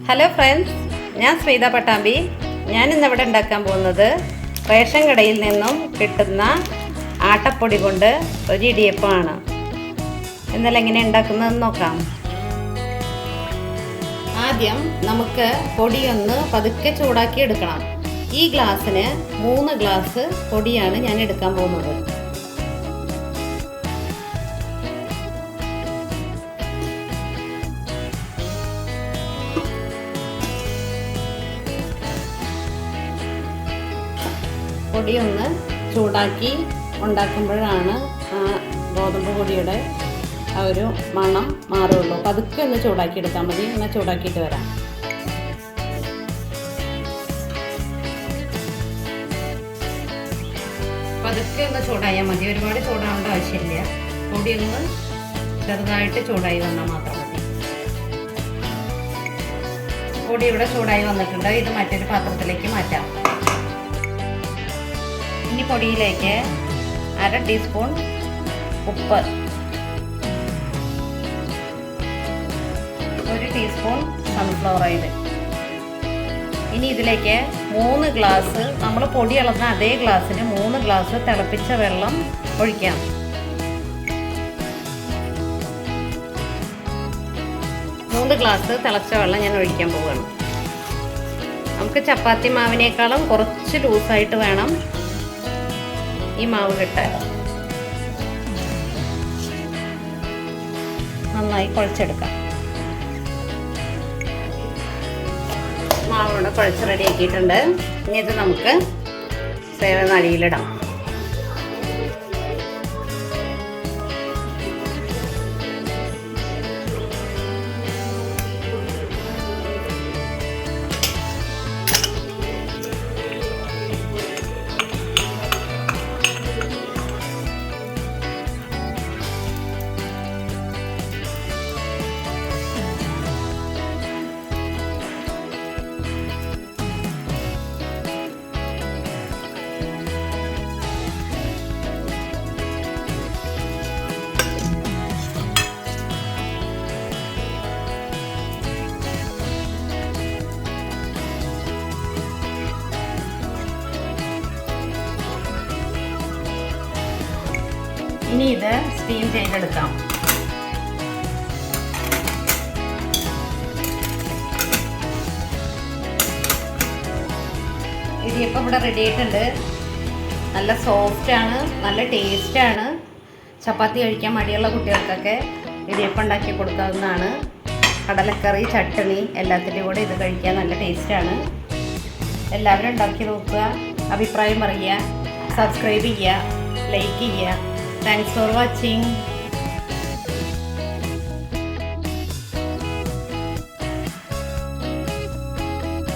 Hello friends, ഞാൻ സ്മിത പട്ടാമ്പി. ഞാനിന്നിവിടെ ഉണ്ടാക്കാൻ പോകുന്നത് റേഷൻ കടയിൽ നിന്നും കിട്ടുന്ന ആട്ടപ്പൊടി കൊണ്ട് ഒരു ഇടിയപ്പമാണ്. എന്നാൽ എങ്ങനെ ഉണ്ടാക്കുന്നതെന്ന് നോക്കാം. ആദ്യം നമുക്ക് പൊടിയൊന്ന് പതുക്കെ ചൂടാക്കി എടുക്കണം. ഈ ഗ്ലാസ്സിന് 3 ഗ്ലാസ് പൊടിയാണ് ഞാൻ എടുക്കാൻ പോകുന്നത്. പൊടിയൊന്ന് ചൂടാക്കി ഉണ്ടാക്കുമ്പോഴാണ് ആ ഗോതമ്പ് പൊടിയുടെ ആ ഒരു മണം മാറുള്ളൂ. പതുക്കെ ഒന്ന് ചൂടാക്കി എടുത്താൽ മതി. എന്നാൽ ചൂടാക്കിയിട്ട് വരാം. പതുക്കെ ഒന്ന് ചൂടായാൽ മതി. ഒരുപാട് ചൂടാവേണ്ട ആവശ്യമില്ല. പൊടിയൊന്ന് ചെറുതായിട്ട് ചൂടായി വന്നാൽ മാത്രം മതി. പൊടി ഇവിടെ ചൂടായി വന്നിട്ടുണ്ട്. ഇത് മറ്റൊരു പാത്രത്തിലേക്ക് മാറ്റാം. ഇനി പൊടിയിലേക്ക് 1/2 ടീസ്പൂൺ ഉപ്പ്, 1 ടീസ്പൂൺ സൺഫ്ലവർ ഓയിൽ. ഇനി ഇതിലേക്ക് 3 ഗ്ലാസ്, നമ്മൾ പൊടി അളന്ന അതേ ഗ്ലാസ്സിന് 3 ഗ്ലാസ് തിളപ്പിച്ച വെള്ളം ഒഴിക്കാം. മൂന്ന് ഗ്ലാസ് തിളച്ച വെള്ളം ഞാൻ ഒഴിക്കാൻ പോവുകയാണ്. നമുക്ക് ചപ്പാത്തി മാവിനേക്കാളും കുറച്ച് ലൂസായിട്ട് വേണം ഈ മാവ് കിട്ടാൻ. നന്നായി കുഴച്ചെടുക്കാം. മാവ് കുഴച്ച് റെഡിയാക്കിയിട്ടുണ്ട്. ഇനി ഇത് നമുക്ക് സേവനാഴിയിലിടാം. ഇനി ഇത് സ്റ്റീം ചെയ്തെടുക്കാം. ഇടിയപ്പം ഇവിടെ റെഡി ആയിട്ടുണ്ട്. നല്ല സോഫ്റ്റാണ്, നല്ല ടേസ്റ്റാണ്. ചപ്പാത്തി കഴിക്കാൻ മടിയുള്ള കുട്ടികൾക്കൊക്കെ ഇടിയപ്പം ഉണ്ടാക്കി കൊടുക്കാവുന്നതാണ്. കടലക്കറി, ചട്ടണി എല്ലാത്തിൻ്റെ കൂടെ ഇത് കഴിക്കാൻ നല്ല ടേസ്റ്റാണ്. എല്ലാവരും ഉണ്ടാക്കി നോക്കുക. അഭിപ്രായം പറയുക, സബ്സ്ക്രൈബ് ചെയ്യുക, ലൈക്ക് ചെയ്യുക. Thanks for watching.